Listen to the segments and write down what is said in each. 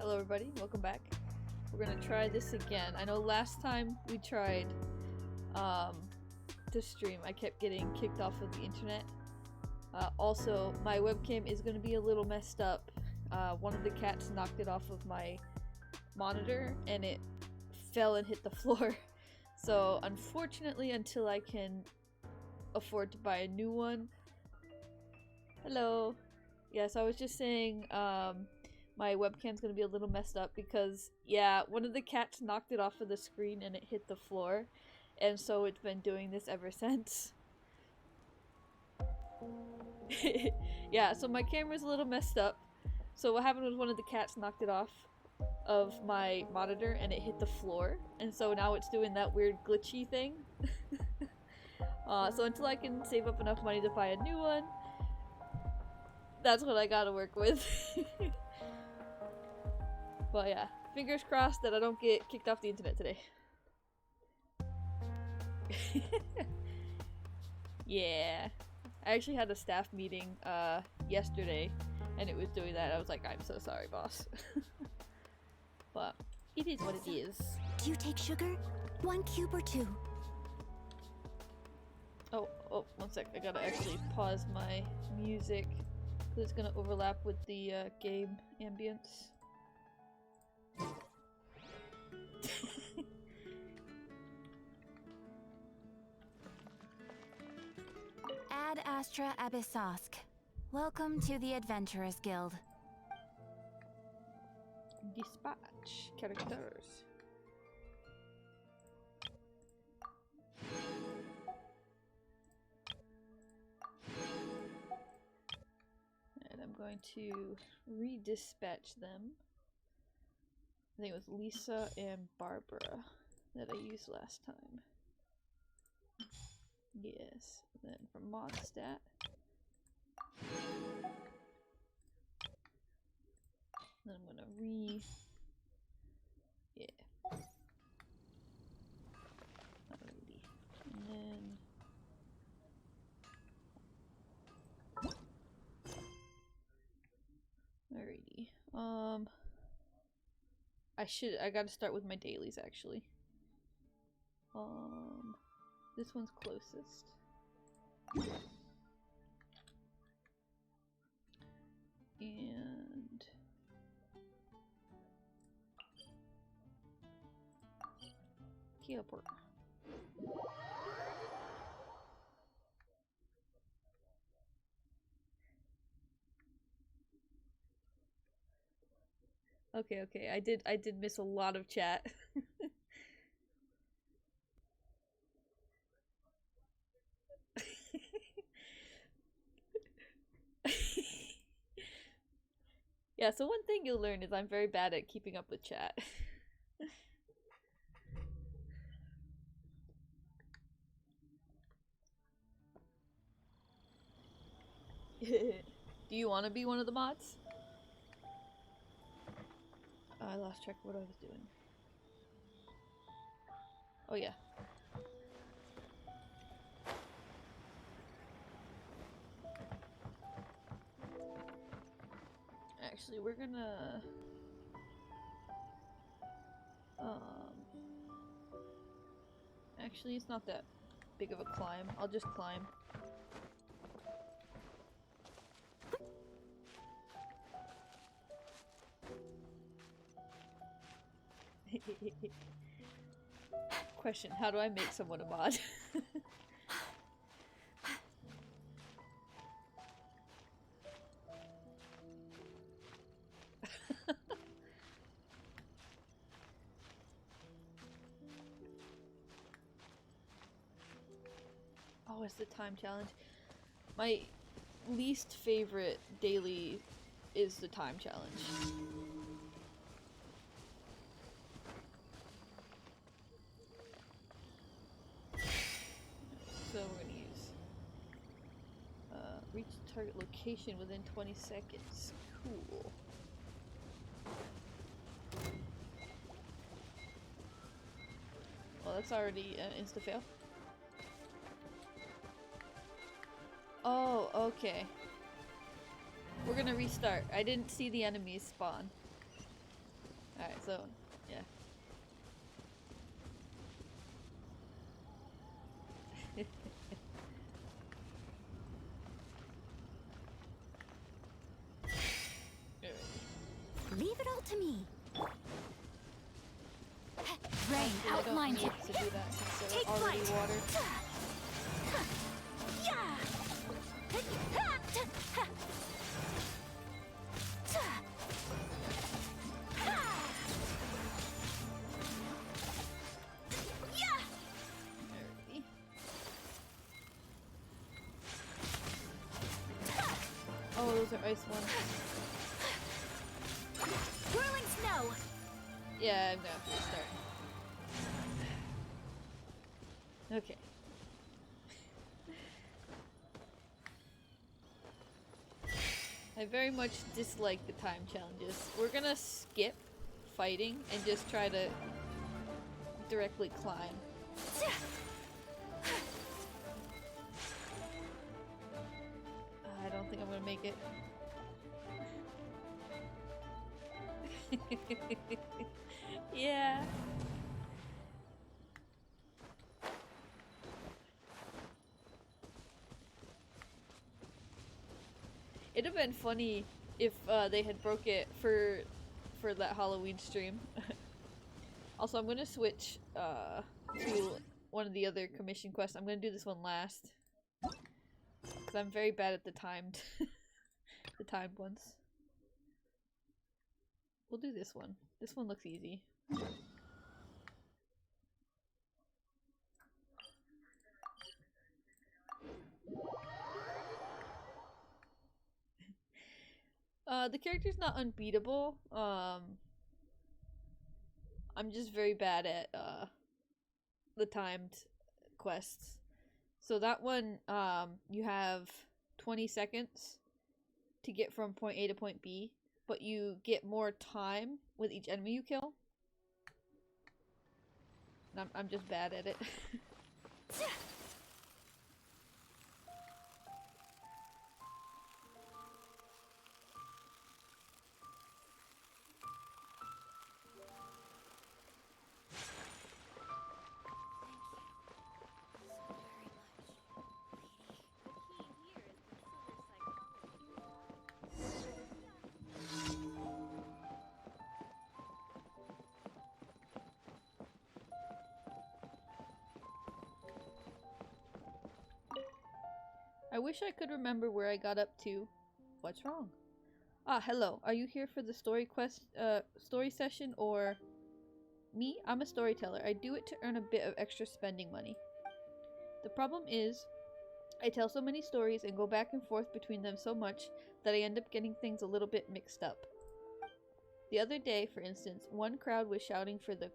Hello everybody, welcome back. We're gonna try this again. I know last time we tried to stream, I kept getting kicked off of the internet. Also, my webcam is gonna be a little messed up. One of the cats knocked it off of my monitor and it fell and hit the floor. So unfortunately, until I can afford to buy a new one. Hello. Yes, I was just saying my webcam's gonna be a little messed up because, yeah, one of the cats knocked it off of the screen and it hit the floor, and so it's been doing this ever since. Yeah, so my camera's a little messed up. So what happened was one of the cats knocked it off of my monitor and it hit the floor, and so now it's doing that weird glitchy thing. So until I can save up enough money to buy a new one, that's what I gotta work with. But yeah, fingers crossed that I don't get kicked off the internet today. Yeah. I actually had a staff meeting yesterday and it was doing that. I was like, I'm so sorry, boss. But it is what it is. Do you take sugar? 1 cube or 2? Oh, one sec. I gotta actually pause my music because it's gonna overlap with the game ambience. Ad Astra Abyssosk. Welcome to the Adventurers Guild. Dispatch characters. And I'm going to redispatch them. I think it was Lisa and Barbara that I used last time. Yes. Then from Modstat. Then I'm gonna yeah. Alrighty. And then alrighty. I gotta start with my dailies actually. This one's closest. And teleport. Okay, I did miss a lot of chat. Yeah, so one thing you'll learn is I'm very bad at keeping up with chat. Do you want to be one of the mods? I lost track of what I was doing. Oh yeah. Actually, we're gonna actually it's not that big of a climb. I'll just climb. Question, how do I make someone a mod? Oh, it's the time challenge. My least favorite daily is the time challenge. So we're gonna use reach target location within 20 seconds. Cool. Well, that's already an insta-fail. Oh, okay. We're gonna restart. I didn't see the enemies spawn. Alright, so, yeah. Leave it all to me. Rain, Actually, I don't outline need to do that since Take they're already flight. water. Alrighty. Oh, those are ice ones. Whirling snow. Yeah, I'm gonna have to start. Okay. I very much dislike the time challenges. We're gonna skip fighting and just try to directly climb. I don't think I'm gonna make it. Yeah. It'd have been funny if they had broke it for that Halloween stream. Also, I'm gonna switch to one of the other commission quests. I'm gonna do this one last because I'm very bad at the timed the timed ones. We'll do this one. This one looks easy. The character's not unbeatable. I'm just very bad at the timed quests. So that one, you have 20 seconds to get from point A to point B, but you get more time with each enemy you kill. And I'm just bad at it. I wish I could remember where I got up to. What's wrong? Ah, hello. Are you here for the story session or... Me? I'm a storyteller. I do it to earn a bit of extra spending money. The problem is, I tell so many stories and go back and forth between them so much that I end up getting things a little bit mixed up. The other day, for instance, one crowd was shouting for the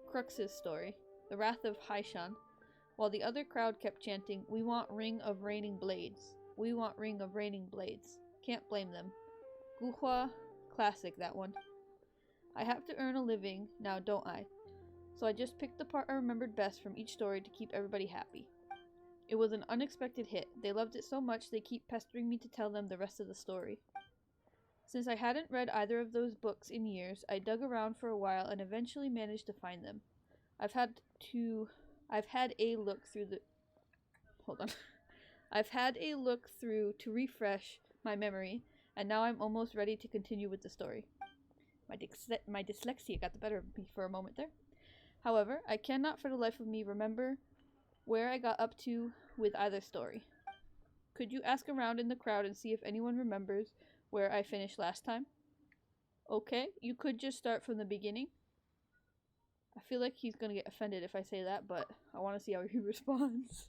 Crux's story, the Wrath of Haishan, while the other crowd kept chanting, "We want Ring of Raining Blades. We want Ring of Raining Blades." Can't blame them. Guhua, classic, that one. I have to earn a living now, don't I? So I just picked the part I remembered best from each story to keep everybody happy. It was an unexpected hit. They loved it so much they keep pestering me to tell them the rest of the story. Since I hadn't read either of those books in years, I dug around for a while and eventually managed to find them. I've had a look through the... Hold on. I've had a look through to refresh my memory, and now I'm almost ready to continue with the story. My dyslexia got the better of me for a moment there. However, I cannot for the life of me remember where I got up to with either story. Could you ask around in the crowd and see if anyone remembers where I finished last time? Okay, you could just start from the beginning. I feel like he's gonna get offended if I say that, but I want to see how he responds.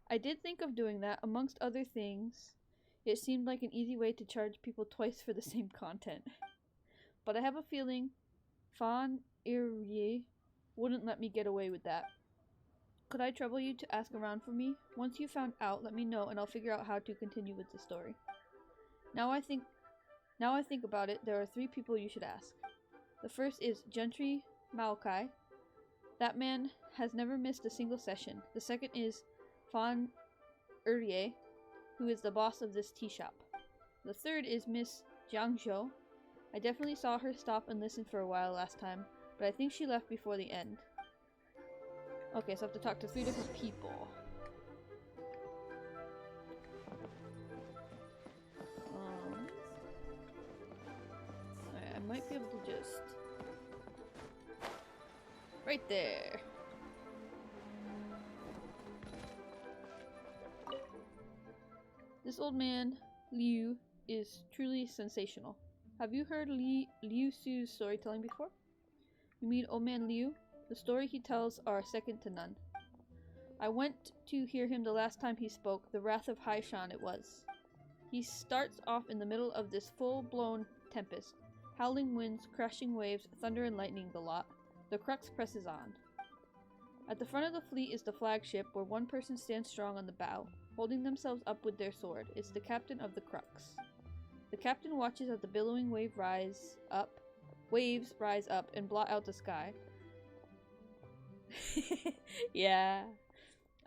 I did think of doing that. Amongst other things, it seemed like an easy way to charge people twice for the same content. But I have a feeling Fan Irie wouldn't let me get away with that. Could I trouble you to ask around for me? Once you found out, let me know and I'll figure out how to continue with the story. Now I think about it, there are 3 people you should ask. The first is Gentry Maokai. That man has never missed a single session. The second is Fan who is the boss of this tea shop. The third is Miss Jiangzhou, I definitely saw her stop and listen for a while last time, but I think she left before the end. Okay, so I have to talk to 3 different people. Alright, I might be able to just... Right there! This old man, Liu, is truly sensational. Have you heard Liu Su's storytelling before? You mean old man Liu? The story he tells are second to none. I went to hear him the last time he spoke, the wrath of Haishan it was. He starts off in the middle of this full-blown tempest. Howling winds, crashing waves, thunder and lightning the lot. The crux presses on. At the front of the fleet is the flagship, where one person stands strong on the bow, holding themselves up with their sword. It's the captain of the crux. The captain watches as the billowing waves rise up and blot out the sky. Yeah.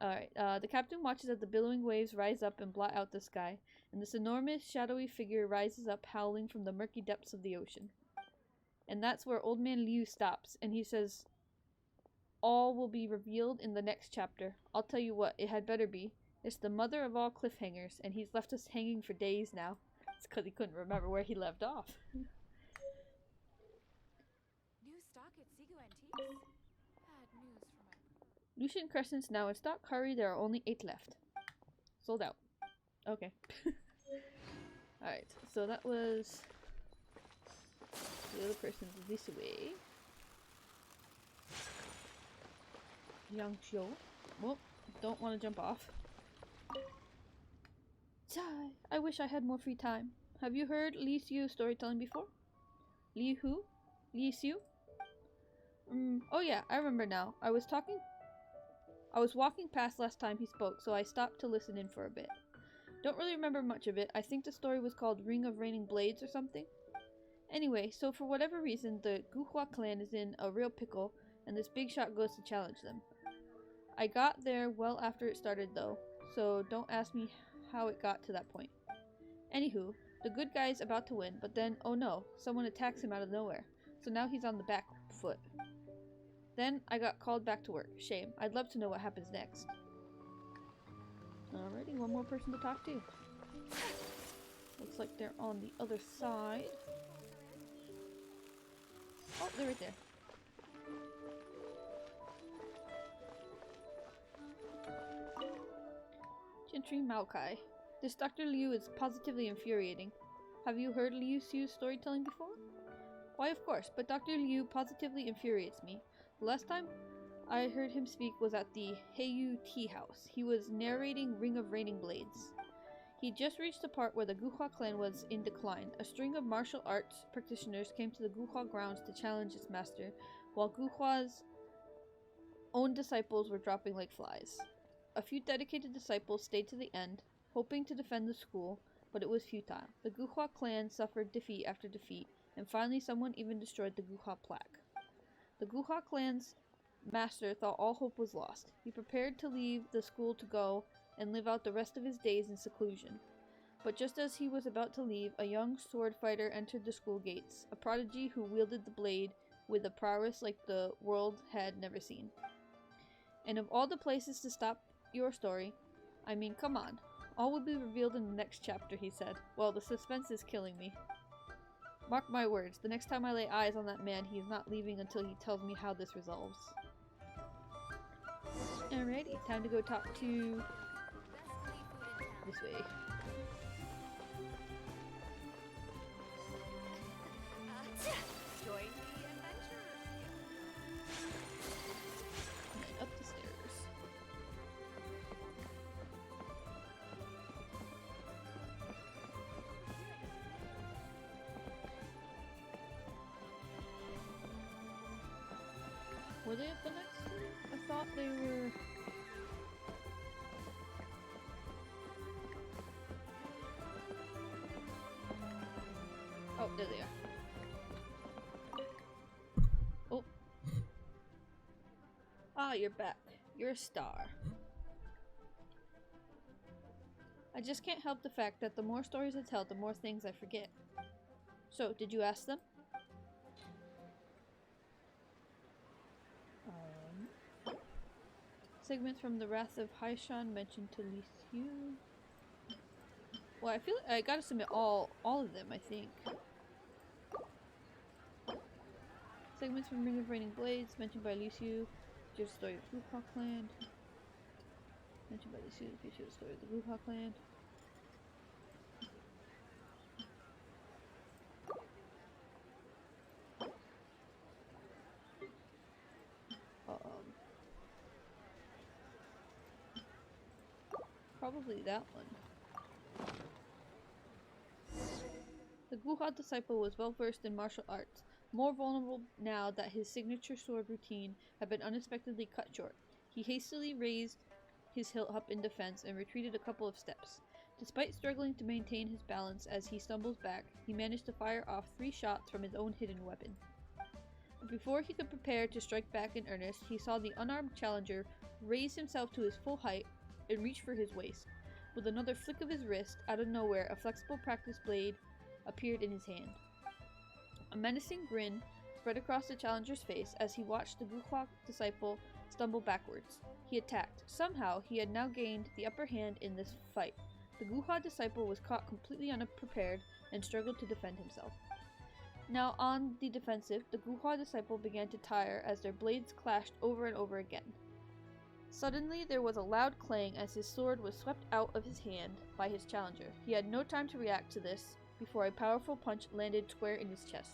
Alright, the captain watches as the billowing waves rise up and blot out the sky, and this enormous, shadowy figure rises up howling from the murky depths of the ocean. And that's where old man Liu stops, and he says, all will be revealed in the next chapter. I'll tell you what, it had better be. It's the mother of all cliffhangers, and he's left us hanging for days now. It's because he couldn't remember where he left off. New stock at Sigu Antiques? Bad news for my... Lucian Crescent's now in stock. Hurry, there are only 8 left. Sold out. Okay. Alright, so that was... The other person's this way. Yang Xiu. Well, don't want to jump off. Sigh. I wish I had more free time. Have you heard Li Xiu's storytelling before? Li who? Li Xiu? Oh yeah, I remember now. I was walking past last time he spoke, so I stopped to listen in for a bit. Don't really remember much of it. I think the story was called Ring of Raining Blades or something. Anyway, so for whatever reason, the Guhua clan is in a real pickle, and this big shot goes to challenge them. I got there well after it started though, so don't ask me how it got to that point. Anywho, the good guy's about to win, but then, oh no, someone attacks him out of nowhere, so now he's on the back foot. Then I got called back to work. Shame. I'd love to know what happens next. Alrighty, one more person to talk to. Looks like they're on the other side. Oh, they're right there. Gentry Maokai. This Dr. Liu is positively infuriating. Have you heard Liu Xiu's storytelling before? Why, of course, but Dr. Liu positively infuriates me. The last time I heard him speak was at the Heiyu Tea House. He was narrating Ring of Raining Blades. He just reached the part where the Guhua clan was in decline. A string of martial arts practitioners came to the Guhua grounds to challenge its master, while Guhua's own disciples were dropping like flies. A few dedicated disciples stayed to the end, hoping to defend the school, but it was futile. The Guhua clan suffered defeat after defeat, and finally someone even destroyed the Guhua plaque. The Guhua clan's master thought all hope was lost. He prepared to leave the school to go and live out the rest of his days in seclusion. But just as he was about to leave, a young sword fighter entered the school gates, a prodigy who wielded the blade with a prowess like the world had never seen. And of all the places to stop your story, I mean, come on. All will be revealed in the next chapter, he said. Well, the suspense is killing me. Mark my words, the next time I lay eyes on that man, he is not leaving until he tells me how this resolves. Alrighty, time to go talk to... this way. Join the adventurers. And up the stairs. Were they at the next one? I thought they were... Oh, there they are. Oh. Ah, you're back. You're a star. I just can't help the fact that the more stories I tell, the more things I forget. So, did you ask them? Segments from the Wrath of Haishan mentioned to Liu. Well, I feel like I gotta submit all of them, I think. Segments from Ring of Raining Blades mentioned by Liu. Just the story of the Wuha clan. Mentioned by Liu. The story of the Wuha clan. Probably that one. The Guha disciple was well versed in martial arts, more vulnerable now that his signature sword routine had been unexpectedly cut short. He hastily raised his hilt up in defense and retreated a couple of steps. Despite struggling to maintain his balance as he stumbles back, he managed to fire off 3 shots from his own hidden weapon. But before he could prepare to strike back in earnest, he saw the unarmed challenger raise himself to his full height and reach for his waist. With another flick of his wrist, out of nowhere, a flexible practice blade appeared in his hand. A menacing grin spread across the challenger's face as he watched the Guhua disciple stumble backwards. He attacked. Somehow, he had now gained the upper hand in this fight. The Guhua disciple was caught completely unprepared and struggled to defend himself. Now on the defensive, the Guhua disciple began to tire as their blades clashed over and over again. Suddenly, there was a loud clang as his sword was swept out of his hand by his challenger. He had no time to react to this before a powerful punch landed square in his chest.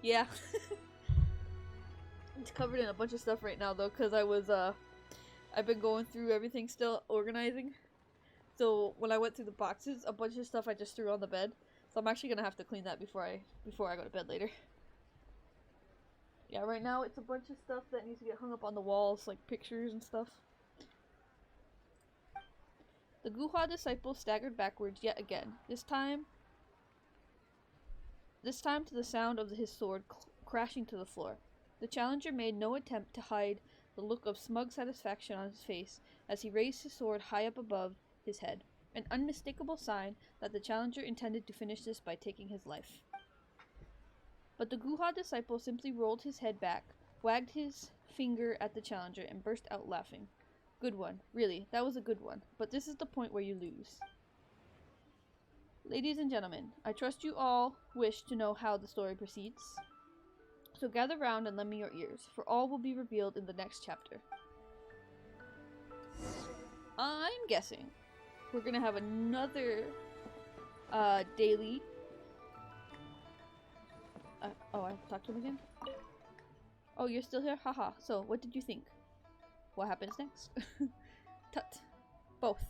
Yeah. It's covered in a bunch of stuff right now though, because I've been going through everything still, organizing. So when I went through the boxes, a bunch of stuff I just threw on the bed. So I'm actually gonna have to clean that before I go to bed later. Yeah, right now it's a bunch of stuff that needs to get hung up on the walls, like pictures and stuff. The Guhua disciple staggered backwards yet again, this time to the sound of his sword crashing to the floor. The challenger made no attempt to hide the look of smug satisfaction on his face as he raised his sword high up above his head, an unmistakable sign that the challenger intended to finish this by taking his life. But the Guha disciple simply rolled his head back, wagged his finger at the challenger, and burst out laughing. Good one. Really, that was a good one. But this is the point where you lose. Ladies and gentlemen, I trust you all wish to know how the story proceeds. So gather round and lend me your ears, for all will be revealed in the next chapter. I'm guessing we're gonna have another daily. Oh, I have to talk to him again? Oh, you're still here? Haha. So, what did you think? What happens next? Tut. Both.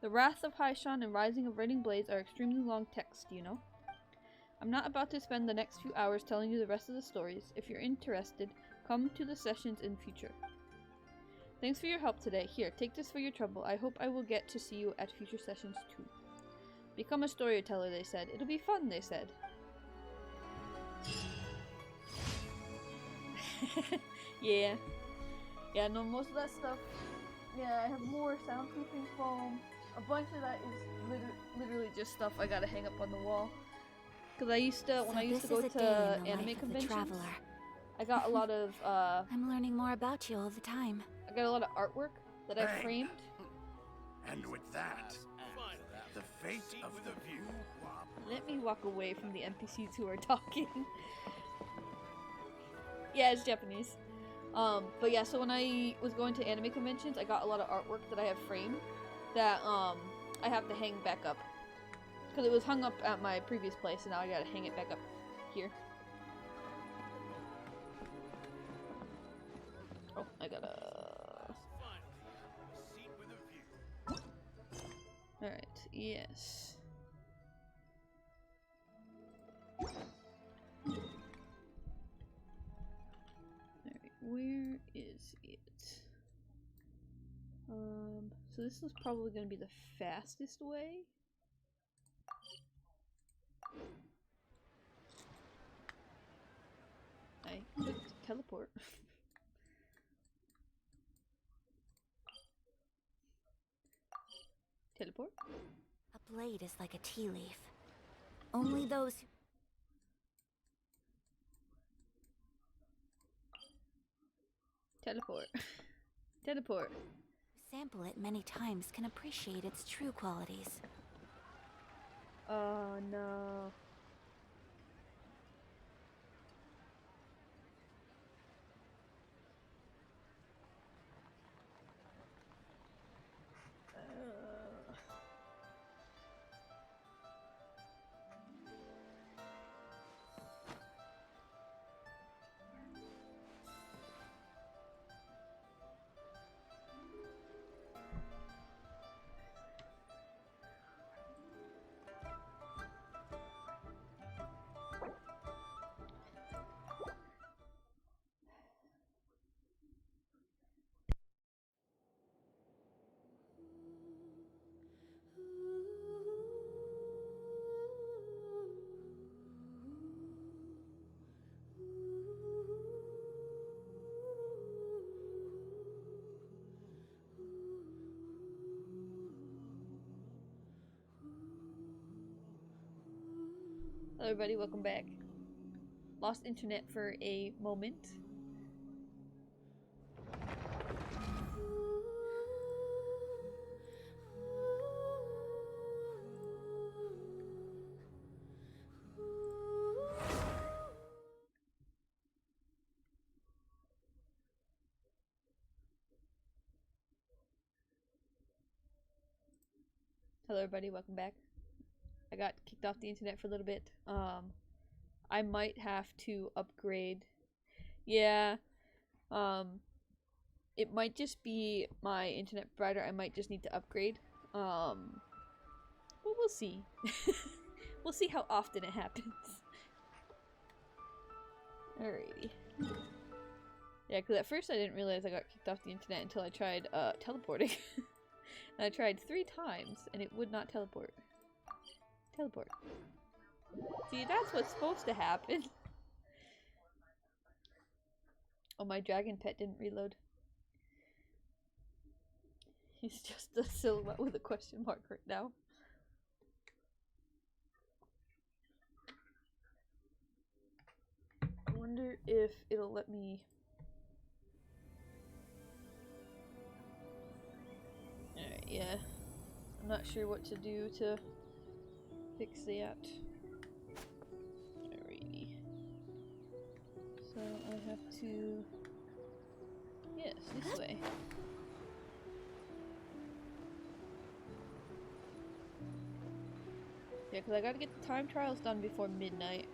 The Wrath of Haishan and Rising of Raining Blades are extremely long texts, you know? I'm not about to spend the next few hours telling you the rest of the stories. If you're interested, come to the sessions in future. Thanks for your help today. Here, take this for your trouble. I hope I will get to see you at future sessions too. Become a storyteller, they said. It'll be fun, they said. Yeah. Yeah, no, most of that stuff. Yeah, I have more soundproofing foam. A bunch of that is literally just stuff I gotta hang up on the wall. Because I used to, when I used to go to anime conventions, I got a lot of, I'm learning more about you all the time. I got a lot of artwork that I framed. And with that, the fate of the view. Let me walk away from the NPCs who are talking. Yeah, it's Japanese. But yeah, so when I was going to anime conventions, I got a lot of artwork that I have framed that, I have to hang back up. Because it was hung up at my previous place, and now I gotta hang it back up here. Oh, I gotta... Alright, yes. Alright, where is it? So this is probably gonna be the fastest way. I clicked teleport. Teleport? A blade is like a tea leaf. Only those who Teleport. Teleport. sample it many times can appreciate its true qualities. Oh no. Hello everybody, welcome back. Lost internet for a moment. Hello everybody, welcome back. I got kicked off the internet for a little bit. I might have to upgrade. Yeah. It might just be my internet provider. I might just need to upgrade. But we'll see. We'll see how often it happens. Alrighty. Yeah, because at first I didn't realize I got kicked off the internet until I tried teleporting. And I tried 3 times and it would not teleport. Teleport. See, that's what's supposed to happen. Oh, my dragon pet didn't reload. He's just a silhouette with a question mark right now. I wonder if it'll let me... Alright, yeah. I'm not sure what to do to fix that. Alrighty. So I have to... Yes, this way. Yeah, because I gotta get the time trials done before midnight.